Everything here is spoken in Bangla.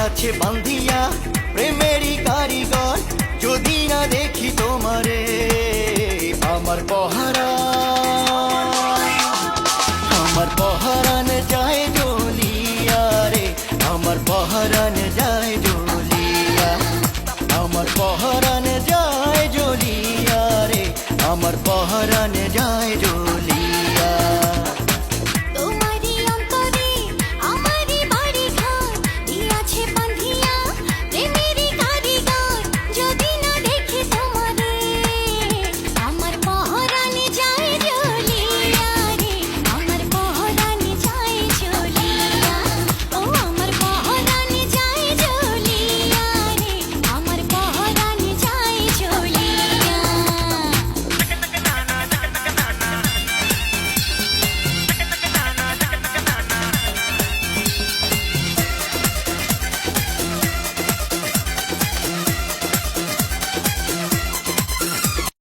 আছে বান্ধিয়া প্রেমেরই কারিগর, যদি না দেখি তোমারে আমার পহরান যায় জ্বলিয়া রে, আমার পহরান যায় জ্বলিয়া, আমার পহরান যায় জ্বলিয়া রে, আমার পহরান